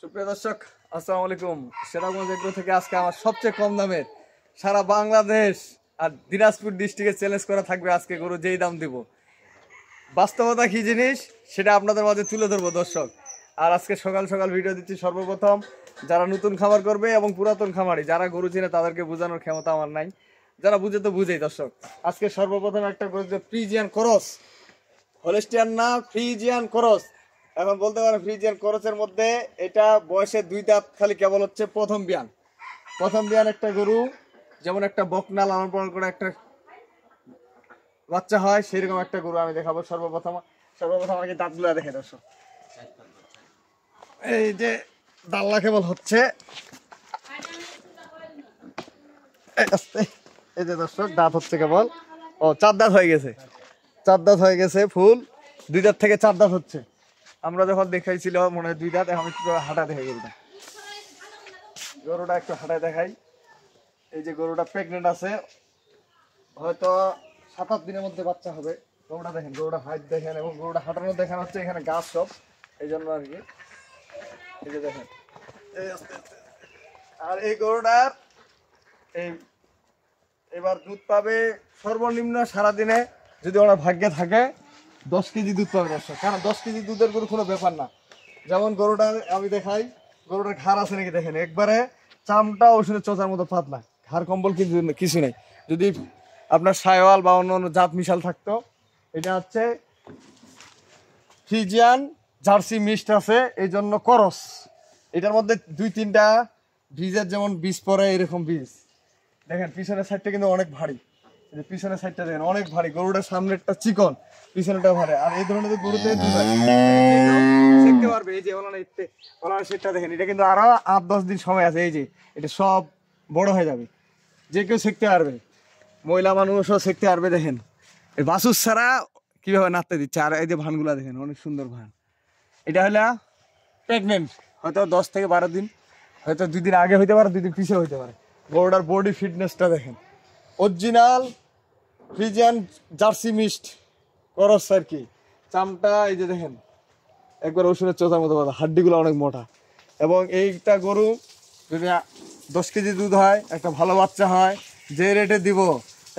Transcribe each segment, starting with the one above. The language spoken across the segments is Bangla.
সুপ্রিয় দর্শক, আসসালামু আলাইকুম। সেরাগঞ্জ এগ্রো থেকে আজকে আমার সবচেয়ে কম দামের সারা বাংলাদেশ আর দিনাজপুর ডিস্ট্রিক্টে চ্যালেঞ্জ করা থাকবে। আজকে গরু যেই দাম দিব, বাস্তবতা কি জিনিস সেটা আপনাদের মাঝে তুলে ধরবো দর্শক। আর আজকে সকাল সকাল ভিডিও দিচ্ছি। সর্বপ্রথম যারা নতুন খামার করবে এবং পুরাতন খামারি যারা গরু চিনে তাদেরকে বোঝানোর ক্ষমতা আমার নাই, যারা বুঝে তো বুঝেই দর্শক। আজকে সর্বপ্রথম একটা গরু ফ্রিজিয়ান ক্রস, হলস্টিয়ান না ফ্রিজিয়ান ক্রস। এখন বলতে পারেন ফ্রিজিয়ান ক্রসের মধ্যে এটা বয়সে 2 দাঁত খালি, কেবল হচ্ছে প্রথম বিয়ান একটা গরু। যেমন একটা বকনা লালন পালন করে একটা বাচ্চা হয়, সেরকম একটা গরু আমি দেখাবো। সর্বপ্রথম আমাকে দাঁতগুলো দেখে দর্শক। এই যে দাল্লা কেবল হচ্ছে, এই যে দর্শক দাঁত হচ্ছে কেবল। ও 4 দাঁত হয়ে গেছে, ফুল 2 দাঁত থেকে 4 দাঁত হচ্ছে। আমরা যখন দেখাইছিল মনে হয় 2 দাঁত। এখন একটু হাঁটা দেখে গরুটা একটু হাঁটায় দেখাই। এই যে গরুটা প্রেগনেন্ট আছে, হয়তো 7-8 দিনের মধ্যে বাচ্চা হবে। গরুটা দেখেন, গরুটা হাইট দেখেন, এবং গরুটা হাঁটানো দেখান হচ্ছে এখানে গাছ সব, এই জন্য আর কি। এই যে দেখেন, আর এই গরুটার এবার দুধ পাবে সর্বনিম্ন সারাদিনে, যদি ওনার ভাগ্যে থাকে 10 কেজি দুধ পাবে দর্শক। কারণ 10 কেজি দুধের গরু কোনো ব্যাপার না। যেমন গরুটার আমি দেখাই, গরুটার ঘাড় আছে নাকি দেখেন, একবারে চামটা ওষুধের চোচার মতো পাতলা, ঘাড় কম্বল কিছু নেই। যদি আপনার সায়ওয়াল বা অন্য অন্য জাত মিশাল থাকতো। এটা হচ্ছে ফ্রিজিয়ান জার্সি মিক্সড আছে, এই জন্য করস। এটার মধ্যে 2-3টা বীজের যেমন বীজ পড়ে, এরকম বীজ দেখেন। পিছনের সাইডটা কিন্তু অনেক ভারী, পিছনের সাইডটা দেখেন অনেক ভারী। গরুটার সামনেরটা চিকন, পিছনেরটা ভারী। আর এই ধরনের গরুতে শিখতে পারবে। এই যে ওলার সেটটা দেখেন, এটা কিন্তু আরো 8-10 দিন সময় আছে। এই যে এটা সব বড় হয়ে যাবে, যে কেউ শিখতে পারবে, মহিলা মানুষও শিখতে পারবে। দেখেন এই বাসুর ছাড়া কিভাবে নাচতে দিচ্ছে। আর এই যে ভানগুলা দেখেন, অনেক সুন্দর ভান। এটা হলো প্রেগনেন্ট, হয়তো 10 থেকে 12 দিন, হয়তো 2 দিন আগে হইতে পারে, 2 দিন পিছিয়ে হইতে পারে। গরুটার বডি ফিটনেসটা দেখেন, অরিজিনাল ফ্রিজিয়ান জার্সি মিক্সড করস আর কি। চামটা এই যে দেখেন, একবার ওষুধের চোচার মতো কথা, হাড্ডিগুলো অনেক মোটা। এবং এইটা গরু যদি 10 কেজি দুধ হয়, একটা ভালো বাচ্চা হয়, যে রেটে দিব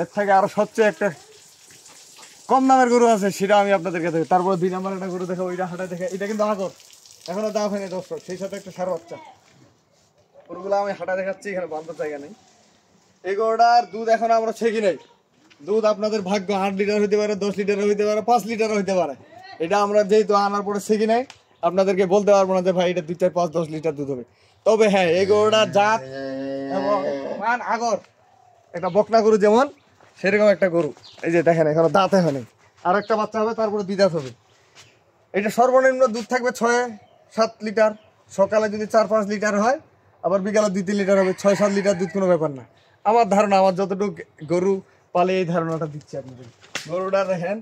এর থেকে আরো সবচেয়ে একটা কম দামের গরু আছে, সেটা আমি আপনাদেরকে দেখাই। তারপরে 2 নাম্বার একটা গরু দেখো, ওইটা হাঁটা দেখে। এটা কিন্তু আগর, এখনো দাম হয়নি দর্শক, সেই সাথে একটা সার বাচ্চা। গরুগুলো আমি হাঁটা দেখাচ্ছি, এখানে বাঁধার জায়গা নেই। এই গরুটার দুধ এখন আমরা ছেঁকি নেই। দুধ আপনাদের ভাগ্য, 8 লিটার হইতে পারে, 10 লিটার হইতে পারে, 5 লিটার হইতে পারে। এটা আমরা যেহেতু আনার পরে ছেঁকি নেই, আপনাদেরকে বলতে পারবো না যে ভাই এটা 2, 4, 5, 10 লিটার দুধ হবে। তবে হ্যাঁ, এই গরুটার জাত এবং মান আগর, একটা বকনা গরু যেমন, সেরকম একটা গরু। এই যে দেখেন, এখনো দাঁত হয়নি, আর একটা বাচ্চা হবে, তারপরে 2 দাঁত হবে। এটা সর্বনিম্ন দুধ থাকবে 6-7 লিটার। সকালে যদি 4-5 লিটার হয়, আবার বিকালে 2-3 লিটার হবে। 6-7 লিটার দুধ কোনো ব্যাপার না। আমার ধারণা, আমার যতটুকু গরু পালে এই ধারণাটা দিচ্ছি আপনাদের। গরুটা দেখেন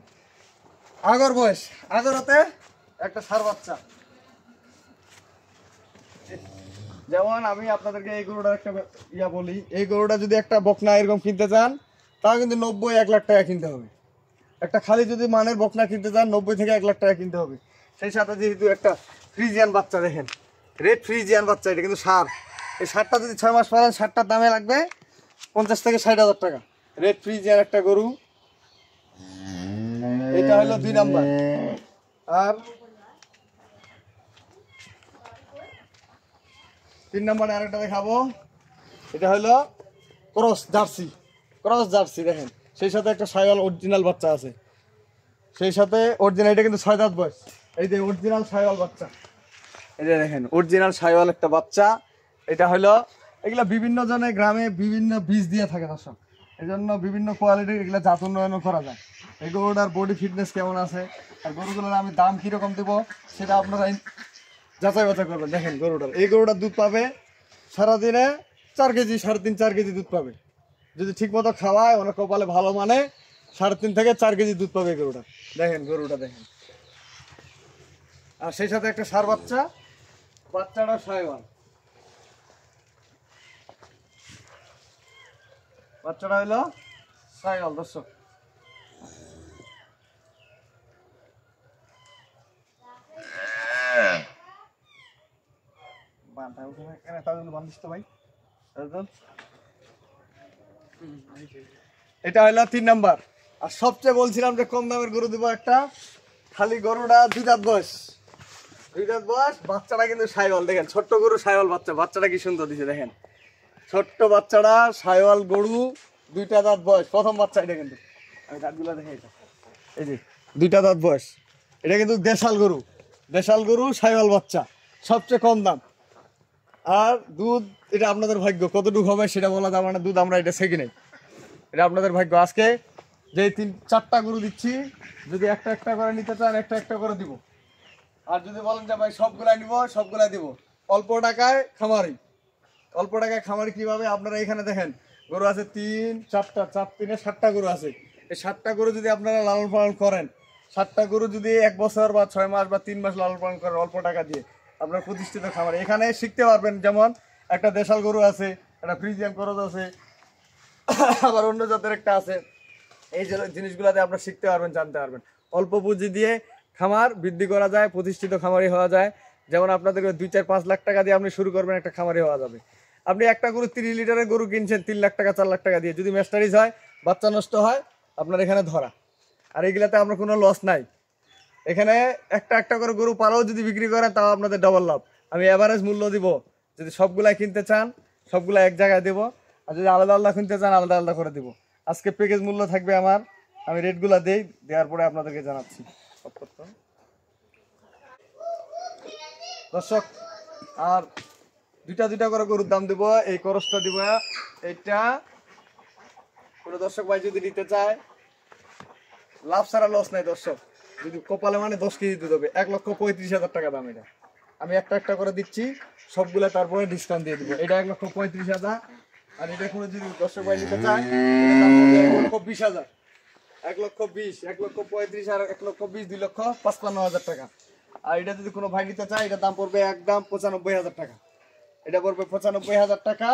আগর বয়স, আগরতে একটা সার বাচ্চা। যেমন আমি আপনাদেরকে এই গরুটার একটা বলি, এই গরুটা যদি একটা বকনা এরকম কিনতে চান, তাও কিন্তু 90-1 লাখ টাকা কিনতে হবে। একটা খালি যদি মানের বকনা কিনতে চান, 90 থেকে 1 লাখ টাকা কিনতে হবে। সেই সাথে যেহেতু একটা ফ্রিজিয়ান বাচ্চা দেখেন, রেড ফ্রিজিয়ান বাচ্চা, এটা কিন্তু সার। এই সারটা যদি 6 মাস পালেন, সারটার দামে লাগবে 50 থেকে 60 হাজার টাকা। রেড ফ্রিজিয়ান একটা গরু, এটা হলো 2 নাম্বার। আর 3 নাম্বারে আরেকটা দেখাবো, এটা হলো ক্রস জার্সি দেখেন। সেই সাথে একটা সাইওয়াল অরিজিনাল বাচ্চা আছে, সেই সাথে অরিজিনাল। এটা কিন্তু 6 দাঁত বয়স। এই যে অরিজিনাল সাইওয়াল বাচ্চা, এই যে দেখেন অরিজিনাল সাইওয়াল একটা বাচ্চা। এটা হলো, এগুলা বিভিন্ন জনের গ্রামে বিভিন্ন বীজ দিয়ে থাকে দর্শক, এই জন্য বিভিন্ন কোয়ালিটির এগুলা জাত উন্নয়ন করা যায়। এই গরুটার বডি ফিটনেস কেমন আছে, আর গরুগুলোর আমি দাম কিরকম দেবো সেটা আপনারা যাচাই বাছাই করবেন। দেখেন গরুটার, এই গরুটার দুধ পাবে সারাদিনে 4 কেজি, 3.5-4 কেজি দুধ পাবে। যদি ঠিক মতো খাওয়ায়, ওনার কপালে ভালো, মানে 3.5 থেকে 4 কেজি দুধ পাবে গরুটা। দেখেন গরুটা দেখেন। আর সেই সাথে একটা সার বাচ্চা, বাচ্চাটা সাইওয়াল, বাচ্চাটা হইলো সাইওয়াল দর্শক। এটা হলো 3 নাম্বার। আর সবচেয়ে বলছিলাম যে কম দামের গরু দিব একটা, খালি গরুটা 2 দাঁত বয়স, 2 দাঁত বয়স, বাচ্চাটা কিন্তু সাইওয়াল। দেখেন ছোট্ট গরু সাইওয়াল বাচ্চা, বাচ্চাটা কি সুন্দর দিছে দেখেন, ছোট্ট বাচ্চাটা সাইওয়াল গরু, 2টা দাঁত বয়স, প্রথম বাচ্চা এটা কিন্তু। আমি দাঁতগুলো দেখে, এটা এই যে 2টা দাঁত বয়স, এটা কিন্তু দেশাল গরু, দেশাল গরু সাইওয়াল বাচ্চা, সবচেয়ে কম দাম। আর দুধ এটা আপনাদের ভাগ্য, কতটুকু হবে সেটা বলা যাবে না, দুধ আমরা এটা ছেঁকে নেই, এটা আপনাদের ভাগ্য। আজকে যে 4টা গরু দিচ্ছি, যদি একটা একটা করে নিতে চান একটা একটা করে দিব, আর যদি বলেন যে ভাই সবগুলাই নিব সবগুলাই দিব। অল্প টাকায় খামারি, অল্প টাকায় খামারি কিভাবে, আপনারা এখানে দেখেন গরু আছে 3, 4টা, 4, 3, 7টা গরু আছে। এই 7টা গরু যদি আপনারা লালন পালন করেন, 7টা গরু যদি 1 বছর বা 6 মাস বা 3 মাস লালন পালন করেন অল্প টাকা দিয়ে, আপনার প্রতিষ্ঠিত খামারি এখানে শিখতে পারবেন। যেমন একটা দেশাল গরু আছে, একটা ফ্রিজিয়ান করজ আছে, আবার অন্য জাতের একটা আছে। এই জিনিসগুলোতে আপনারা শিখতে পারবেন, জানতে পারবেন। অল্প পুঁজি দিয়ে খামার বৃদ্ধি করা যায়, প্রতিষ্ঠিত খামারি হওয়া যায়। যেমন আপনাদেরকে 2, 4, 5 লাখ টাকা দিয়ে আপনি শুরু করবেন, একটা খামারি হওয়া যাবে। আপনি একটা গরু 30 লিটারের গরু কিনছেন 3 লাখ টাকা 4 লাখ টাকা দিয়ে, যদি ম্যাস্টারিজ হয়, বাচ্চা নষ্ট হয়, আপনার এখানে ধরা। আর এগুলাতে আপনার কোনো লস নাই। এখানে একটা একটা করে গরু পালাও যদি বিক্রি করেন তাও আপনাদের ডবল লাভ। আমি এভারেজ মূল্য দিব, যদি সবগুলাই কিনতে চান সবগুলা এক জায়গায় দেবো, আর যদি আলাদা আলাদা কিনতে চান আলাদা আলাদা করে দিব। আজকে প্যাকেজ মূল্য থাকবে আমার, আমি রেটগুলো দেই, দেওয়ার পরে আপনাদেরকে জানাচ্ছি। দর্শক, আর 2টা করে গরুর দাম দিব। এই করসটা দিব, এইটা কোনো দর্শক ভাই যদি নিতে চায়, লাভ ছাড়া লস নাই দর্শক। যদি কপালে মানে 10 কেজি দুধ হবে, 1,35,000 টাকা দাম। এটা আমি একটা একটা করে দিচ্ছি সবগুলা, তারপরে ডিসকাউন্ট দিয়ে দিব। এটা 1,35,000। আর এটা কোনো যদি দর্শক ভাই নিতে চায়, 1,20,000, 1,20,000, 1,35,000 আর 1,20,000, 2,55,000 টাকা। আর এটা যদি কোনো ভাই নিতে চায়, এটার দাম পড়বে একদম 95,000 টাকা। এটা পড়বে 95,000 টাকা।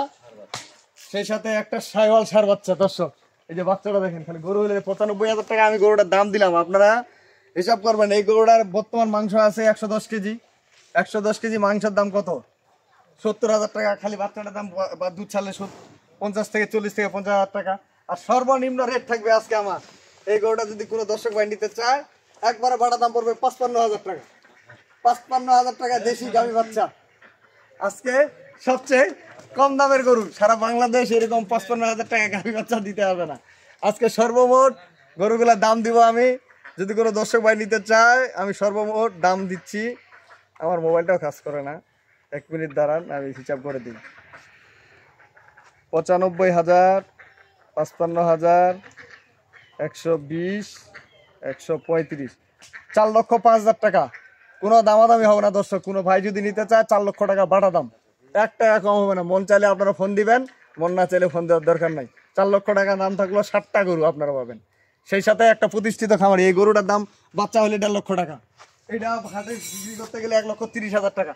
সেই সাথে একটা সাইওয়াল সার বাচ্চা। দর্শক এই যে বাচ্চাটা দেখেন, খালি গরু হলে 95,000 টাকা আমি গরুটার দাম দিলাম। আপনারা হিসাব করবেন, এই গরুটার বর্তমান মাংস আছে 110 কেজি। 110 কেজি মাংসের দাম কত? 70,000 টাকা। খালি বাচ্চাটার দাম বা দুধ ছাড়লে 50 থেকে 40 থেকে 50,000 টাকা। আর সর্বনিম্ন রেট থাকবে আজকে আমার এই গরুটা, যদি কোনো দর্শক ভাই নিতে চায়, একবারে ভাড়া দাম পড়বে 55,000 টাকা। 55,000 টাকা দেশি গাভী বাচ্চা। আজকে সবচেয়ে কম দামের গরু সারা বাংলাদেশ এরকম 55,000 টাকা গাভী বাচ্চা দিতে হবে না। আজকে সর্বমোট গরুগুলার দাম দিব আমি, যদি কোনো দর্শক ভাই নিতে চায়, আমি সর্বমোট দাম দিচ্ছি। আমার মোবাইলটাও কাজ করে না, 1 মিনিট দাঁড়ান, আমি হিসাব করে দিই। 95,000, 55,000, 120, 135, 4,05,000 টাকা। কোনো দামাদামি হবে না দর্শক। কোনো ভাই যদি নিতে চায়, 4 লক্ষ টাকা বাটা দাম, 1 টাকা কম হবে না। মন চাইলে আপনারা ফোন দিবেন, মন না চাইলে ফোন দেওয়ার দরকার নাই। 4 লক্ষ টাকা দাম থাকলো, 7টা গরু আপনারা পাবেন। সেই সাথে একটা প্রতিষ্ঠিত খামারি। এই গরুটার দাম বাচ্চা হলে 1.5 লক্ষ টাকা। এটা হাটে বিক্রি করতে গেলে 1,30,000 টাকা।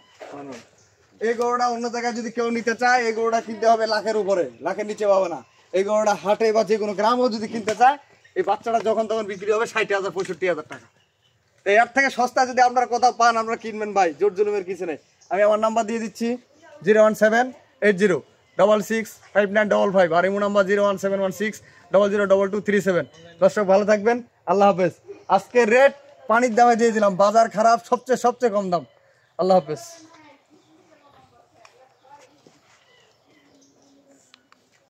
এই গরুটা অন্য জায়গায় যদি কেউ নিতে চায়, এই গরুটা কিনতে হবে লাখের উপরে, লাখের নিচে পাবে না। এই গরুটা হাটে বা যে কোনো গ্রামেও যদি কিনতে চায়, এই বাচ্চাটা যখন তখন বিক্রি হবে 60,000, 65,000 টাকা। এর থেকে সস্তা যদি আপনারা কোথাও পান, আপনারা কিনবেন ভাই, জোর জুলুমের কিছু নেই। আমি আমার নাম্বার দিয়ে দিচ্ছি 01780665955, আর ইমো নাম্বার 01716002237। দর্শক ভালো থাকবেন, আল্লাহ হাফেজ। আজকে রেট পানির দামে দিয়ে দিলাম, বাজার খারাপ, সবচেয়ে কম দাম। আল্লাহ হাফেজ।